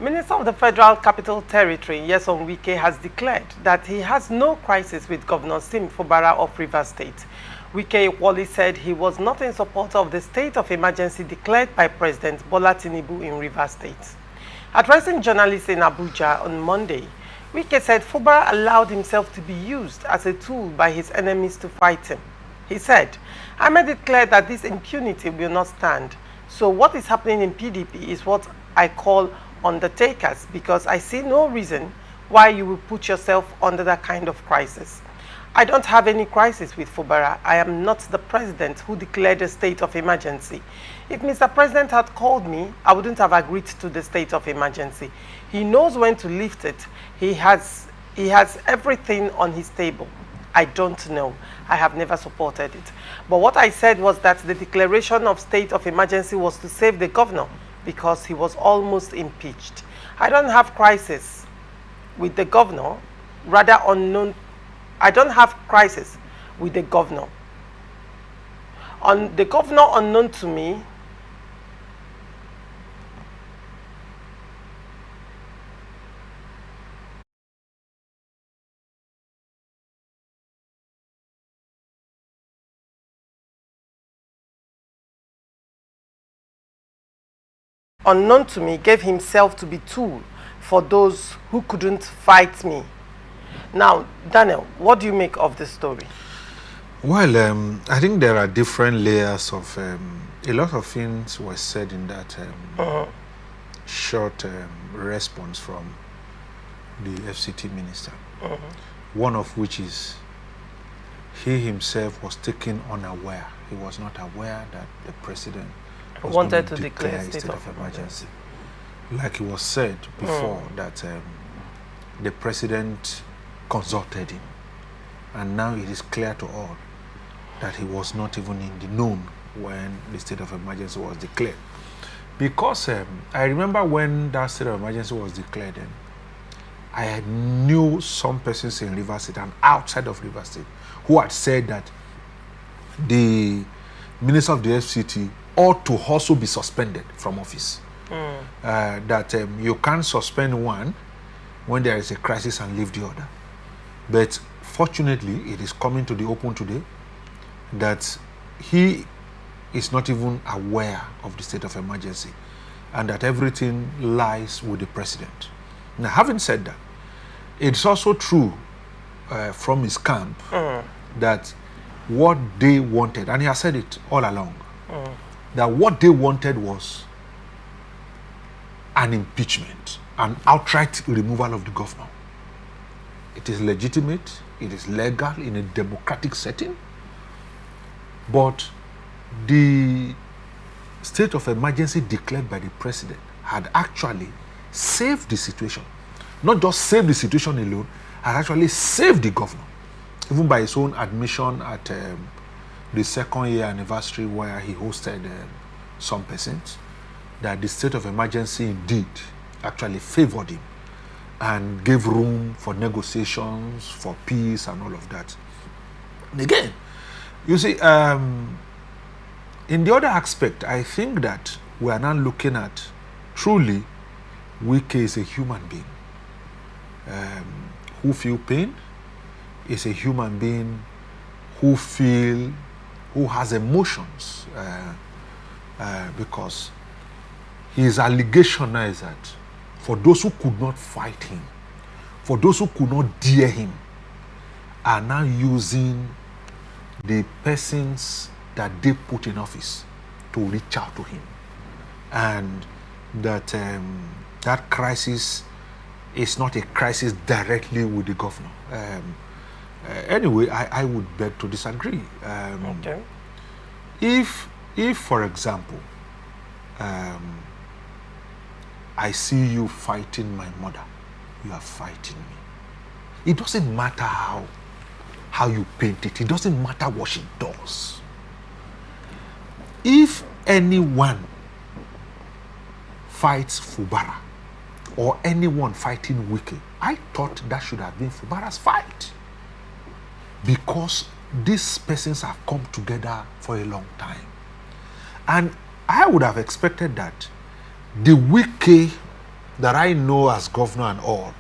Minister of the Federal Capital Territory, Nyesom Wike, has declared that he has no crisis with Governor Fubara of Rivers State. Wike Wally said he was not in support of the state of emergency declared by President Bola Tinubu in Rivers State. Addressing journalists in Abuja on Monday, Wike said Fubara allowed himself to be used as a tool by his enemies to fight him. He said, "I made it clear that this impunity will not stand. So what is happening in PDP is what I call undertakers, because I see no reason why you will put yourself under that kind of crisis. I don't have any crisis with Fubara. I am not the president who declared a state of emergency. If Mr. President had called me, I wouldn't have agreed to the state of emergency. He knows when to lift it. He has everything on his table. I don't know. I have never supported it. But what I said was that the declaration of state of emergency was to save the governor because he was almost impeached. I don't have crisis with the governor, rather unknown. I don't have crisis with the governor. On the governor unknown to me, gave himself to be tool for those who couldn't fight me. Now, Daniel, what do you make of this story? Well, I think there are different layers of a lot of things were said in that short response from the FCT minister. One of which is he himself was taken unaware. He was not aware that the president was wanted to declare a state of emergency. Like it was said before, that the president consulted him, and now it is clear to all that he was not even in the known when the state of emergency was declared. Because I remember when that state of emergency was declared, I knew some persons in Rivers State and outside of Rivers State who had said that the minister of the FCT ought to also be suspended from office. That you can't suspend one when there is a crisis and leave the other. But fortunately, it is coming to the open today that he is not even aware of the state of emergency and that everything lies with the president. Now, having said that, it's also true from his camp that what they wanted, and he has said it all along, that what they wanted was an impeachment, an outright removal of the governor. It is legitimate, it is legal in a democratic setting, but the state of emergency declared by the president had actually saved the situation. Not just saved the situation alone, had actually saved the governor, even by his own admission at the second year anniversary where he hosted some persons, that the state of emergency indeed actually favored him and gave room for negotiations, for peace and all of that. And again, you see, in the other aspect, I think that we are now looking at truly Wike is a human being who feel pain, is a human being who has emotions, because his allegation now is that for those who could not fight him, for those who could not dare him, are now using the persons that they put in office to reach out to him, and that that crisis is not a crisis directly with the governor. Anyway, I would beg to disagree. Okay. If for example, I see you fighting my mother, you are fighting me. It doesn't matter how you paint it. It doesn't matter what she does. If anyone fights Fubara or anyone fighting Wike, I thought that should have been Fubara's fight, because these persons have come together for a long time. And I would have expected that the Wike that I know as governor and all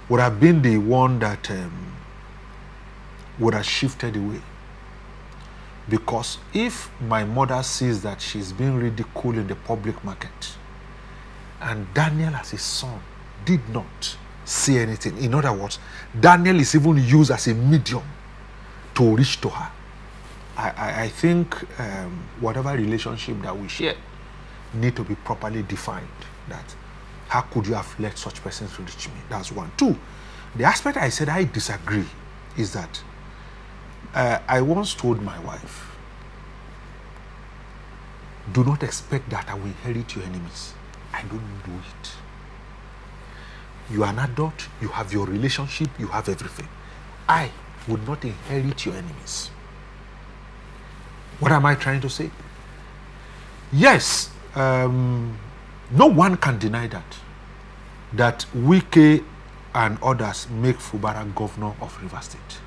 would have been the one that would have shifted away. Because if my mother sees that she's being ridiculed in the public market, and Daniel as his son did not see anything, in other words, Daniel is even used as a medium to reach to her, I think whatever relationship that we share need to be properly defined. That how could you have let such persons to reach me? That's one. Two, the aspect I said I disagree is that I once told my wife, do not expect that I will inherit your enemies. I don't do it. You are an adult, you have your relationship, you have everything. I would not inherit your enemies. What am I trying to say? Yes, no one can deny that Wike and others make Fubara governor of Rivers State.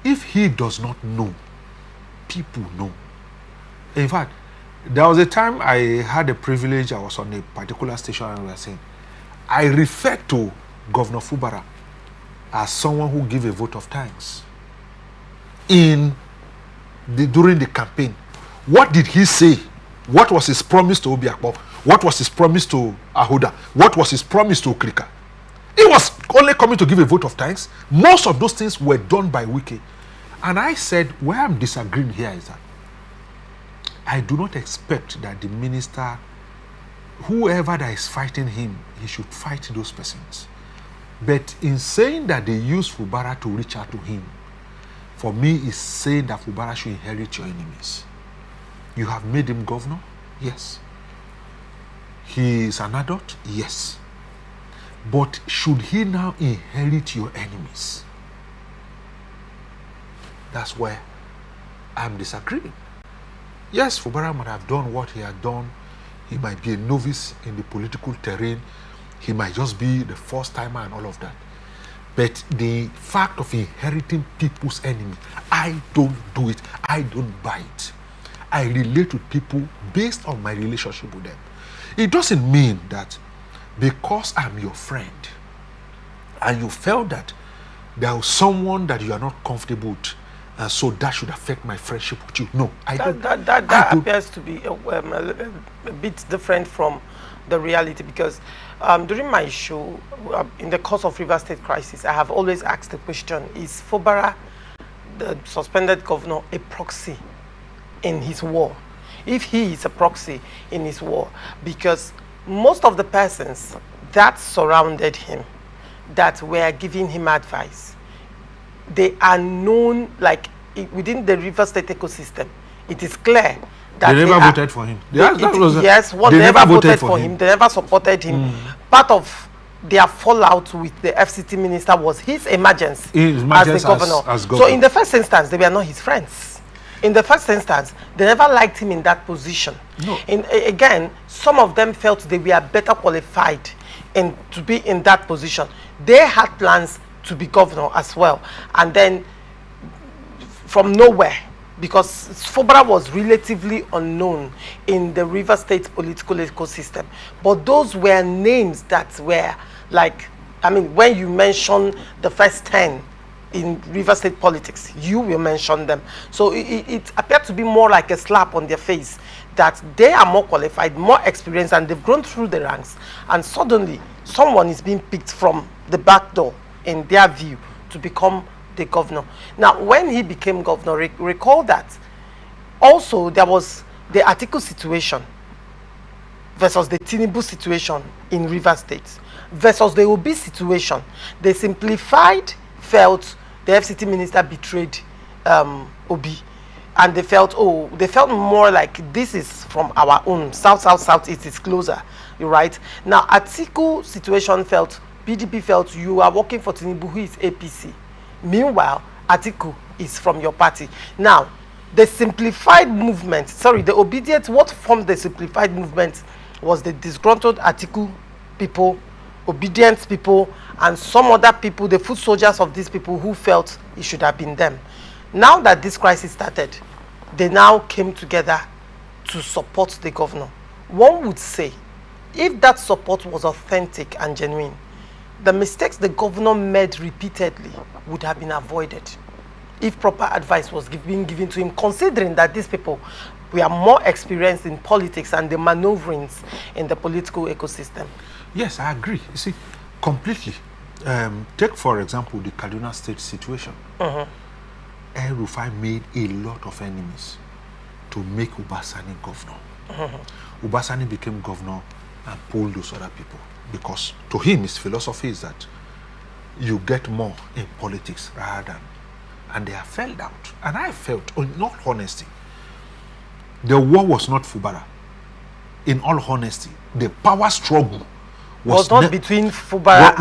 If he does not know, people know. In fact, there was a time I had a privilege, I was on a particular station and we were saying, I refer to Governor Fubara as someone who gave a vote of thanks during the campaign. What did he say? What was his promise to Obiakpo? What was his promise to Ahoda? What was his promise to Okrika? He was only coming to give a vote of thanks. Most of those things were done by Wike. And I said, where I'm disagreeing here is that I do not expect that the minister, whoever that is fighting him, he should fight those persons. But in saying that they use Fubara to reach out to him, for me is saying that Fubara should inherit your enemies. You have made him governor? Yes. He is an adult? Yes. But should he now inherit your enemies? That's where I'm disagreeing. Yes, Fubara might have done what he had done. He might be a novice in the political terrain. He might just be the first timer and all of that. But the fact of inheriting people's enemy, I don't do it. I don't buy it. I relate with people based on my relationship with them. It doesn't mean that because I'm your friend and you felt that there was someone that you are not comfortable with, so that should affect my friendship with you. No, I don't. That appears to be a bit different from the reality, because during my show, in the course of Rivers State crisis, I have always asked the question, is Fubara, the suspended governor, a proxy in his war? If he is a proxy in his war, because most of the persons that surrounded him, that were giving him advice, they are known, like within the Rivers State ecosystem. It is clear that they never voted for him. They never voted for him. They never supported him. Part of their fallout with the FCT minister was his emergence as the governor. As governor. So in the first instance, they were not his friends. In the first instance, they never liked him in that position. No. Again, some of them felt they were better qualified to be in that position. They had plans to be governor as well. And then from nowhere, because Fubara was relatively unknown in the River State political ecosystem. But those were names that were like, I mean, when you mention the first 10 in River State politics, you will mention them. So it appeared to be more like a slap on their face that they are more qualified, more experienced, and they've grown through the ranks. And suddenly, someone is being picked from the back door, in their view, to become the governor. Now, when he became governor, recall that also there was the Atiku situation versus the Tinubu situation in Rivers State versus the Obi situation. The Simplified felt the FCT minister betrayed Obi, and they felt more like this is from our own south, it is closer, right? Now, Atiku situation felt, PDP felt, you are working for Tinubu, who is APC. Meanwhile, Atiku is from your party. Now, the Simplified Movement, the obedient, what formed the Simplified Movement was the disgruntled Atiku people, obedient people, and some other people, the foot soldiers of these people, who felt it should have been them. Now that this crisis started, they now came together to support the governor. One would say if that support was authentic and genuine, the mistakes the governor made repeatedly would have been avoided if proper advice was being given to him, considering that these people were more experienced in politics and the maneuverings in the political ecosystem. Yes, I agree. You see, completely. Take, for example, the Kaduna State situation. El Rufai made a lot of enemies to make Ubasani governor. Ubasani became governor and pulled those other people because to him his philosophy is that you get more in politics rather than, and they have failed out. And I felt, in all honesty, the war was not Fubara. In all honesty, the power struggle was not between Fubara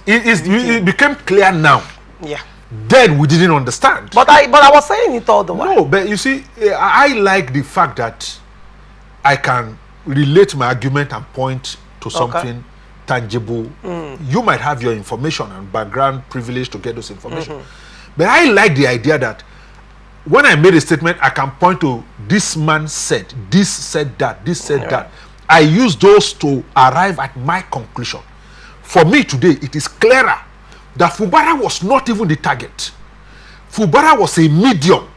and it became clear now. Yeah. Then we didn't understand. But I was saying it all the while. No, but you see, I like the fact that I can relate my argument and point to something tangible. You might have your information and background privilege to get those information. But I like the idea that when I made a statement, I can point to this man said, this said that, this said that. I use those to arrive at my conclusion. For me today, it is clearer that Fubara was not even the target. Fubara was a medium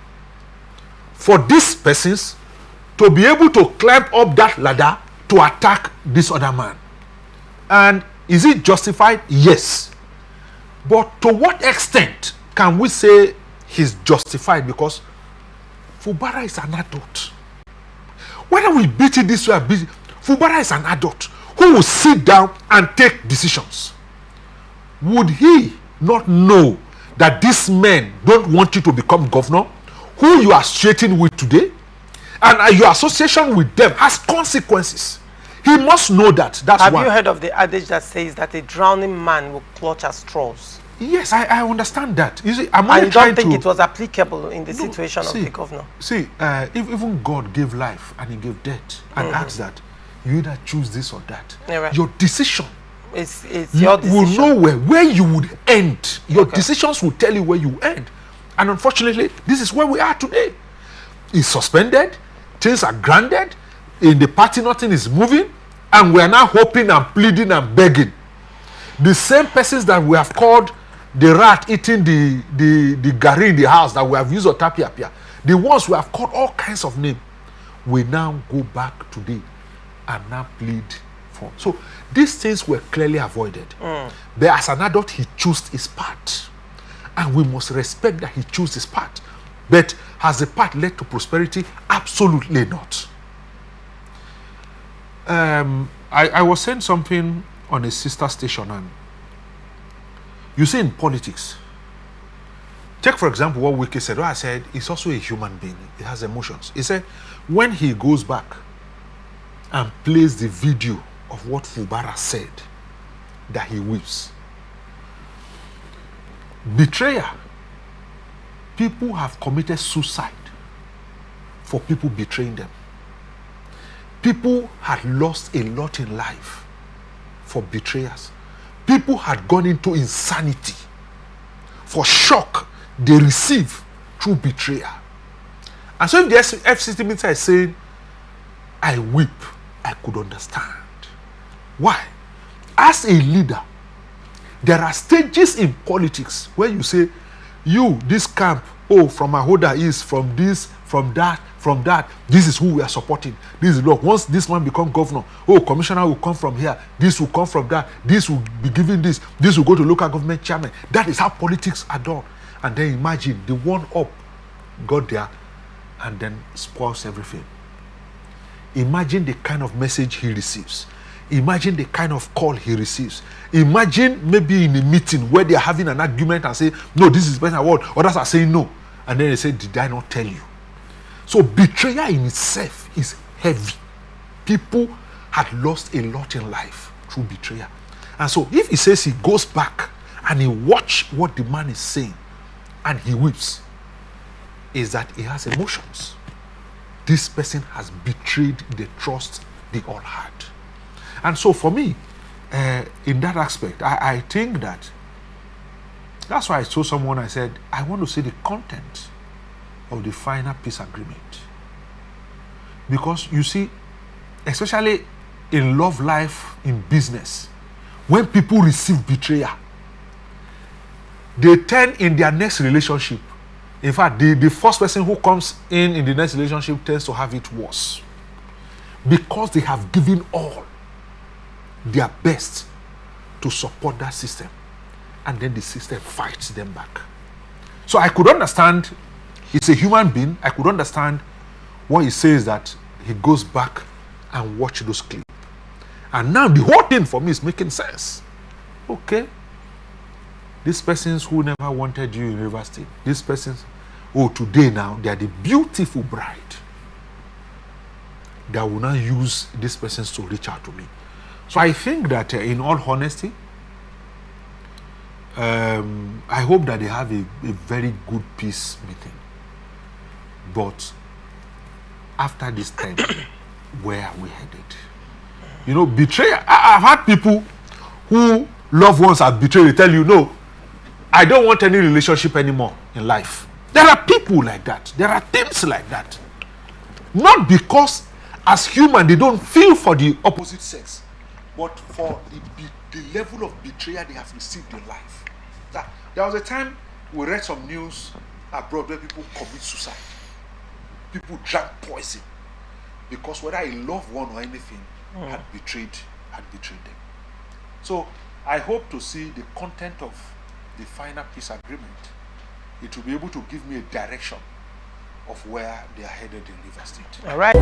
for these persons to be able to climb up that ladder to attack this other man. And is it justified? Yes. But to what extent can we say he's justified? Because Fubara is an adult. Whether we beat it this way or beat it, Fubara is an adult who will sit down and take decisions. Would he not know that these men don't want you to become governor, who you are associating with today, and your association with them has consequences? He must know that. That's Have one. you heard of the adage that says that a drowning man will clutch at straws? Yes, I understand that. You see, I don't think it was applicable in the situation of the governor. See, if even God gave life and he gave death and asked that you either choose this or that, your decision, it's your decision. will know where you would end. Your decisions will tell you where you end. And unfortunately, this is where we are today. It's suspended, things are granted, in the party nothing is moving, and we are now hoping and pleading and begging. The same persons that we have called the rat eating the gari in the house that we have used or tapia, the ones we have called all kinds of names, we now go back today and now plead for. So these things were clearly avoided. But as an adult, he chose his part. And we must respect that he chose his part. But has the path led to prosperity? Absolutely not. I was saying something on a sister station, and you see in politics, take for example what Wike said. What I said, he's also a human being. He has emotions. He said when he goes back and plays the video of what Fubara said, that he weeps. Betrayal. People have committed suicide for people betraying them. People had lost a lot in life for betrayers. People had gone into insanity for shock they receive through betrayal. And so if the FCT minister is saying, I weep, I could understand. Why? As a leader, there are stages in politics where you say, you, this camp, oh, from Ahoda is, from this, from that, this is who we are supporting. This is, look, once this man become governor, oh, commissioner will come from here, this will come from that, this will be given this will go to local government chairman. That is how politics are done. And then imagine the one up got there and then spoils everything. Imagine the kind of message he receives. Imagine the kind of call he receives. Imagine maybe in a meeting where they are having an argument and say, no, this is better word. Others are saying no. And then they say, did I not tell you? So betrayal in itself is heavy. People had lost a lot in life through betrayal. And so if he says he goes back and he watch what the man is saying and he weeps, is that he has emotions. This person has betrayed the trust they all had. And so for me, in that aspect, I think that's why I told someone, I said, I want to see the content of the final peace agreement. Because you see, especially in love life, in business, when people receive betrayal, they turn in their next relationship. In fact, the first person who comes in the next relationship tends to have it worse. Because they have given all their best to support that system. And then the system fights them back. So I could understand, it's a human being, I could understand what he says, that he goes back and watch those clips. And now the whole thing for me is making sense. Okay. These persons who never wanted you in River State, these persons, oh, today now, they are the beautiful bride that will now use these persons to reach out to me. So I think that in all honesty, I hope that they have a very good peace meeting. But after this time, where are we headed? You know, betrayal. I've had people who loved ones are betrayed. They tell you, no, I don't want any relationship anymore in life. There are people like that. There are things like that. Not because as human they don't feel for the opposite sex, but for the level of betrayal they have received in life. There was a time we read some news abroad where people commit suicide. People drank poison because whether a loved one or anything had betrayed them. So I hope to see the content of the final peace agreement. It will be able to give me a direction of where they are headed in River State. All right.